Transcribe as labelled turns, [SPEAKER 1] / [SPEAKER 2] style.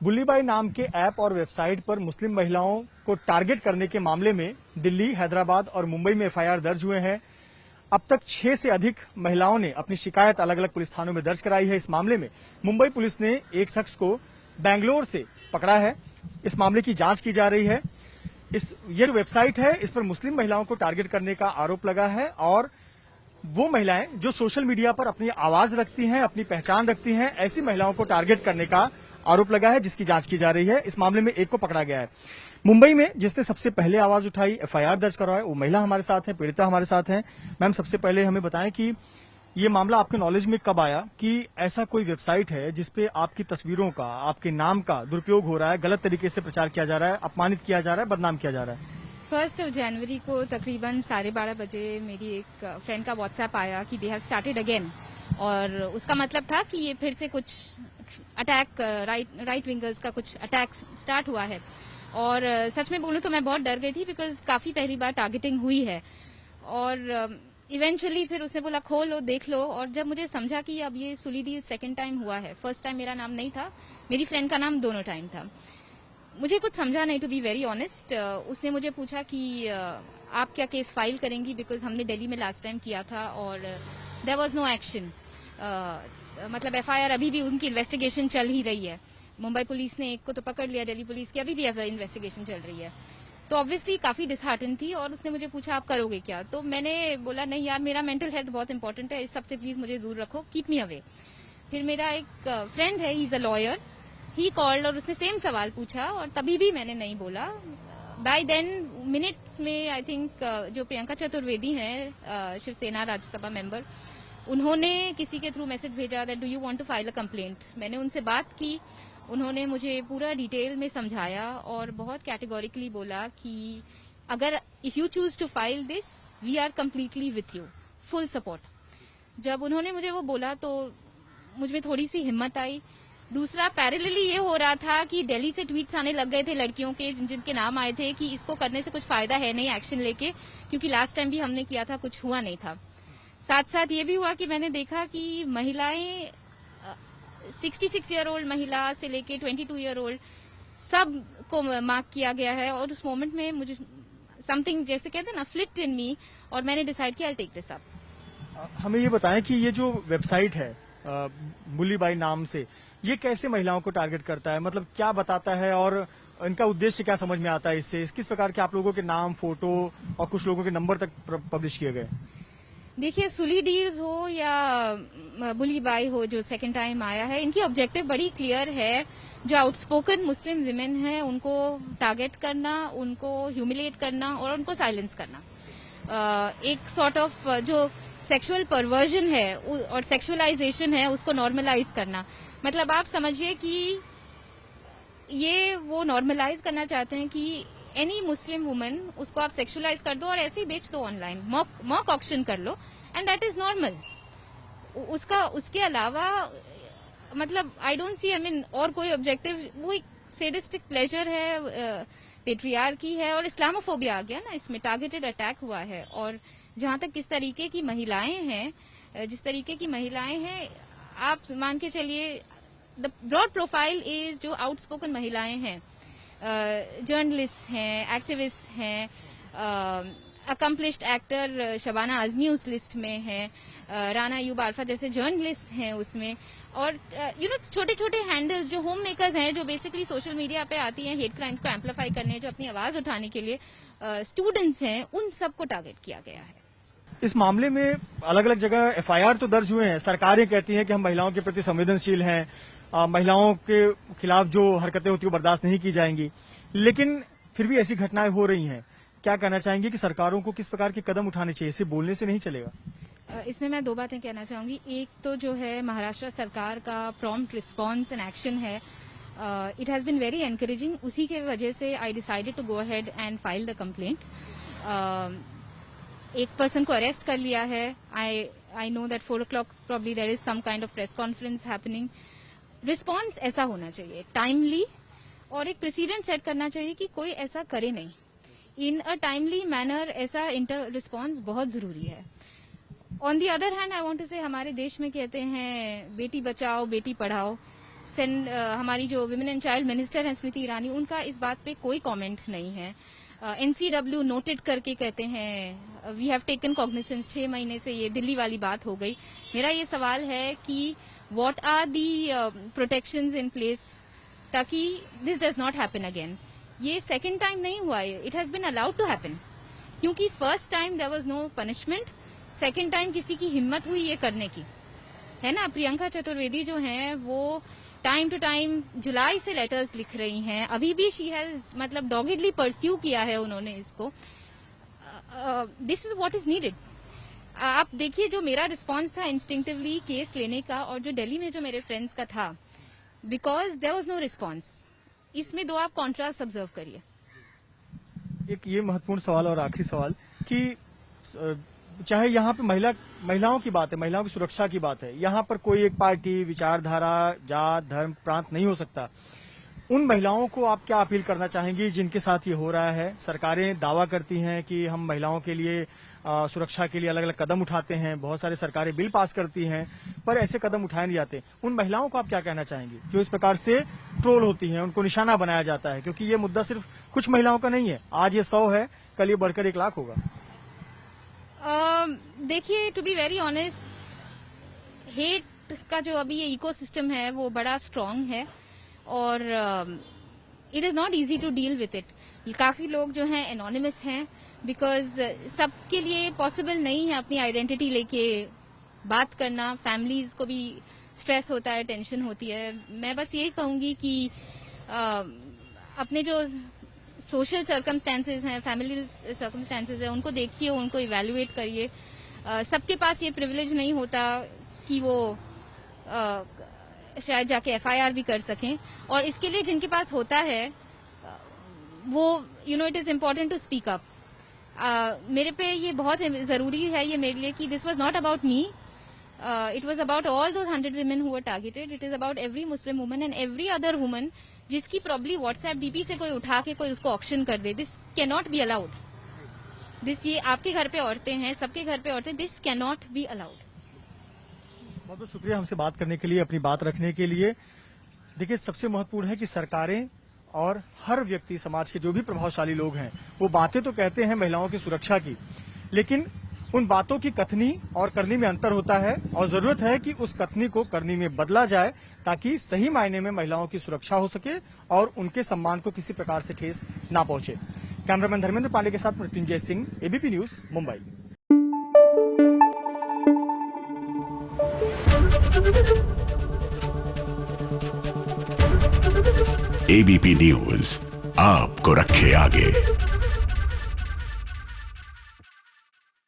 [SPEAKER 1] बुल्लीबाई नाम के ऐप और वेबसाइट पर मुस्लिम महिलाओं को टारगेट करने के मामले में दिल्ली, हैदराबाद और मुंबई में एफआईआर दर्ज हुए हैं। अब तक 6 से अधिक महिलाओं ने अपनी शिकायत अलग अलग पुलिस थानों में दर्ज कराई है। इस मामले में मुंबई पुलिस ने एक शख्स को बैंगलोर से पकड़ा है। इस मामले की जांच की जा रही है। ये जो वेबसाइट है, इस पर मुस्लिम महिलाओं को टारगेट करने का आरोप लगा है और वो महिलाएं जो सोशल मीडिया पर अपनी आवाज रखती हैं, अपनी पहचान रखती हैं, ऐसी महिलाओं को टारगेट करने का आरोप लगा है, जिसकी जांच की जा रही है। इस मामले में एक को पकड़ा गया है। मुंबई में जिसने सबसे पहले आवाज उठाई, एफआईआर दर्ज करवाया, वो महिला हमारे साथ है, पीड़िता हमारे साथ है। मैम, सबसे पहले हमें बताएं कि ये मामला आपके नॉलेज में कब आया कि ऐसा कोई वेबसाइट है जिसपे आपकी तस्वीरों का, आपके नाम का दुरुपयोग हो रहा है, गलत तरीके से प्रचार किया जा रहा है, अपमानित किया जा रहा है, बदनाम किया जा रहा है?
[SPEAKER 2] 1 जनवरी को तकरीबन 12:30 बजे मेरी एक फ्रेंड का व्हाट्सएप आया कि दे हैव स्टार्टेड अगेन, और उसका मतलब था कि ये फिर से कुछ अटैक, राइट विंगर्स का कुछ अटैक स्टार्ट हुआ है। और सच में बोलूं तो मैं बहुत डर गई थी, बिकॉज काफी पहली बार टारगेटिंग हुई है। और इवेंचुअली फिर उसने बोला खोलो देख लो, और जब मुझे समझा कि अब ये सुली डील सेकेंड टाइम हुआ है, फर्स्ट टाइम मेरा नाम नहीं था, मेरी फ्रेंड का नाम दोनों टाइम था, मुझे कुछ समझा नहीं, टू बी वेरी ऑनेस्ट। उसने मुझे पूछा कि आप क्या केस फाइल करेंगी, बिकॉज हमने दिल्ली में लास्ट टाइम किया था और देयर वाज नो एक्शन। मतलब एफआईआर अभी भी उनकी इन्वेस्टिगेशन चल ही रही है। मुंबई पुलिस ने एक को तो पकड़ लिया, दिल्ली पुलिस की अभी भी इन्वेस्टिगेशन चल रही है। तो ऑब्वियसली काफी डिसहार्टन थी और उसने मुझे पूछा आप करोगे क्या, तो मैंने बोला नहीं यार, मेरा मेंटल हेल्थ बहुत इंपॉर्टेंट है, इस सबसे प्लीज मुझे दूर रखो, कीप मी अवे। फिर मेरा एक फ्रेंड है, he is a lawyer, he called और उसने सेम सवाल पूछा और तभी भी मैंने नहीं बोला। बाय देन मिनट्स में आई थिंक जो प्रियंका चतुर्वेदी हैं, शिवसेना राज्यसभा मेंबर, उन्होंने किसी के थ्रू मैसेज भेजा that do you want to file a complaint. मैंने उनसे बात की, उन्होंने मुझे पूरा डिटेल में समझाया और बहुत कैटेगोरिकली बोला कि अगर if you choose to file this, we are completely with you, full support. जब उन्होंने मुझे वो बोला तो मुझ में थोड़ी सी हिम्मत आई। दूसरा, पैरेलली ये हो रहा था कि दिल्ली से ट्वीट्स आने लग गए थे लड़कियों के, जिनके नाम आए थे कि इसको करने से कुछ फायदा है नहीं एक्शन लेके, क्योंकि लास्ट टाइम भी हमने किया था, कुछ हुआ नहीं था। साथ साथ ये भी हुआ कि मैंने देखा कि महिलाएं, 66 ईयर ओल्ड महिला से लेके 22 ईयर ओल्ड, सब को मार्क किया गया है। और उस मोमेंट में मुझे समथिंग, जैसे कहते हैं ना, फ्लिक्ड इन मी, और मैंने डिसाइड किया आई टेक दिस अप।
[SPEAKER 1] हमें ये बताएं कि ये जो वेबसाइट है बुल्लीबाई नाम से, ये कैसे महिलाओं को टारगेट करता है, मतलब क्या बताता है और इनका उद्देश्य क्या समझ में आता है इससे? किस प्रकार के आप लोगों के नाम, फोटो और कुछ लोगों के नंबर तक पब्लिश किए गए?
[SPEAKER 2] देखिए, सुली डील्स हो या बुल्लीबाई हो जो सेकंड टाइम आया है, इनकी ऑब्जेक्टिव बड़ी क्लियर है। जो आउटस्पोकन मुस्लिम विमेन हैं उनको टारगेट करना, उनको ह्यूमिलेट करना और उनको साइलेंस करना। एक सॉर्ट ऑफ जो सेक्सुअल परवर्जन है और सेक्सुअलाइजेशन है, उसको नॉर्मलाइज करना। मतलब आप समझिए कि ये वो नॉर्मलाइज करना चाहते हैं कि एनी मुस्लिम वुमन, उसको आप सेक्सुअलाइज कर दो और ऐसे ही बेच दो ऑनलाइन, मॉक ऑक्शन कर लो, एंड दैट इज नॉर्मल। उसके अलावा मतलब I don't see, I mean, और कोई ऑब्जेक्टिव, वो एक सेडिस्टिक प्लेजर है, पेट्रियार्की है और इस्लामोफोबिया आ गया ना इसमें, टारगेटेड अटैक हुआ है। और जहां तक किस तरीके की महिलाएं हैं, जिस तरीके की महिलाएं हैं, आप मान के चलिए, द ब्रॉड प्रोफाइल इज जो आउटस्पोकन महिलाएं हैं, जर्नलिस्ट हैं, एक्टिविस्ट हैं, अकम्पलिश्ड एक्टर शबाना आजमी उस लिस्ट में है, राना अयूब आरफा जैसे जर्नलिस्ट हैं उसमें, और छोटे छोटे हैंडल्स जो होम मेकर्स हैं, जो बेसिकली सोशल मीडिया पे आती हैं हेट क्राइम्स को एम्पलीफाई करने, जो अपनी आवाज उठाने के लिए, स्टूडेंट्स हैं, उन सबको टारगेट किया गया है।
[SPEAKER 1] इस मामले में अलग अलग जगह एफआईआर तो दर्ज हुए हैं। सरकारें कहती हैं कि हम महिलाओं के प्रति संवेदनशील हैं, महिलाओं के खिलाफ जो हरकतें होती है वो बर्दाश्त नहीं की जाएंगी, लेकिन फिर भी ऐसी घटनाएं हो रही हैं। क्या कहना चाहेंगे कि सरकारों को किस प्रकार के कदम उठाने चाहिए? इसे बोलने से नहीं चलेगा।
[SPEAKER 2] इसमें मैं 2 बातें कहना चाहूंगी। एक तो जो है महाराष्ट्र सरकार का प्रॉम्प्ट रिस्पॉन्स एंड एक्शन है, it has been very encouraging. उसी के वजह से I decided to go ahead and file the complaint. एक पर्सन को अरेस्ट कर लिया है। I know that 4 o'clock probably there is some kind of press conference happening. Response ऐसा होना चाहिए, टाइमली, और एक प्रेसिडेंट सेट करना चाहिए कि कोई ऐसा करे नहीं। इन अ टाइमली मैनर ऐसा रिस्पॉन्स बहुत जरूरी है। On the other hand, I want to say, हमारे देश में कहते हैं बेटी बचाओ बेटी पढ़ाओ। हमारी जो विमेन एंड चाइल्ड मिनिस्टर हैं स्मृति ईरानी, उनका इस बात पे कोई कमेंट नहीं है। एनसीडब्ल्यू नोटेड करके कहते हैं वी हैव टेकन कॉग्निसेंस, 6 महीने से ये दिल्ली वाली बात हो गई। मेरा ये सवाल है कि what are the protections in place ताकि this does not happen again. ये सेकंड टाइम नहीं हुआ है, it has been allowed to happen, क्योंकि first time there was no punishment, second time किसी की हिम्मत हुई ये करने की, है ना। प्रियंका चतुर्वेदी जो हैं वो टाइम टू टाइम जुलाई से लेटर्स लिख रही हैं, अभी भी शी हैज मतलब डॉगेडली परस्यू किया है उन्होंने इसको। This is what is needed. आप देखिए जो मेरा रिस्पांस था इंस्टिंक्टिवली केस लेने का, और जो दिल्ली में जो मेरे फ्रेंड्स का था, because there was no response. इसमें दो आप कॉन्ट्रास्ट ऑब्जर्व करिए।
[SPEAKER 1] एक ये महत्वपूर्ण सवाल और आखिरी सवाल कि चाहे यहाँ पे महिलाओं की बात है, महिलाओं की सुरक्षा की बात है, यहाँ पर कोई एक पार्टी, विचारधारा, जात, धर्म, प्रांत नहीं हो सकता। उन महिलाओं को आप क्या अपील करना चाहेंगी जिनके साथ ये हो रहा है? सरकारें दावा करती हैं कि हम महिलाओं के लिए सुरक्षा के लिए अलग अलग कदम उठाते हैं, बहुत सारे सरकारें बिल पास करती हैं, पर ऐसे कदम उठाए नहीं जाते। उन महिलाओं को आप क्या कहना चाहेंगी जो इस प्रकार से ट्रोल होती हैं, उनको निशाना बनाया जाता है? क्योंकि ये मुद्दा सिर्फ कुछ महिलाओं का नहीं है, आज ये 100 है, कल ये बढ़कर 1 लाख होगा।
[SPEAKER 2] देखिए, to be very honest, hate का जो अभी ये इकोसिस्टम है वो बड़ा स्ट्रांग है, और it is not easy to deal with it. काफी लोग जो हैं एनोनिमस हैं, बिकॉज सबके लिए पॉसिबल नहीं है अपनी आइडेंटिटी लेके बात करना। फैमिलीज को भी स्ट्रेस होता है, टेंशन होती है। मैं बस यही कहूंगी कि अपने जो सोशल सर्कमस्टेंसेज हैं, फैमिली सर्कमस्टेंसेज हैं, उनको देखिए, उनको इवैल्यूएट करिए। सबके पास ये प्रिविलेज नहीं होता कि वो शायद जाके एफआईआर भी कर सकें, और इसके लिए जिनके पास होता है वो it is important to speak up. मेरे पे ये बहुत जरूरी है ये मेरे लिए कि this was not about me, it was about all those 100 women who were targeted. It is about every Muslim woman and every other woman जिसकी प्रॉब्ली व्हाट्सएप डीपी से कोई उठा के कोई उसको ऑक्शन कर दे। This can not be allowed. ये आपके घर पे औरतें हैं, सबके घर पे औरतें, this can not be allowed.
[SPEAKER 1] बहुत बहुत शुक्रिया हमसे बात करने के लिए, अपनी बात रखने के लिए। देखिए, सबसे महत्वपूर्ण है कि सरकारें और हर व्यक्ति, समाज के जो भी प्रभावशाली लोग हैं, वो बातें तो कहते हैं महिलाओं की सुरक्षा की, लेकिन उन बातों की कथनी और करनी में अंतर होता है, और जरूरत है कि उस कथनी को करनी में बदला जाए ताकि सही मायने में महिलाओं की सुरक्षा हो सके और उनके सम्मान को किसी प्रकार से ठेस ना पहुंचे। कैमरामैन धर्मेंद्र पांडे के साथ Mrityunjay Singh, ABP news, Mumbai.
[SPEAKER 3] ABP news आपको रखे आगे।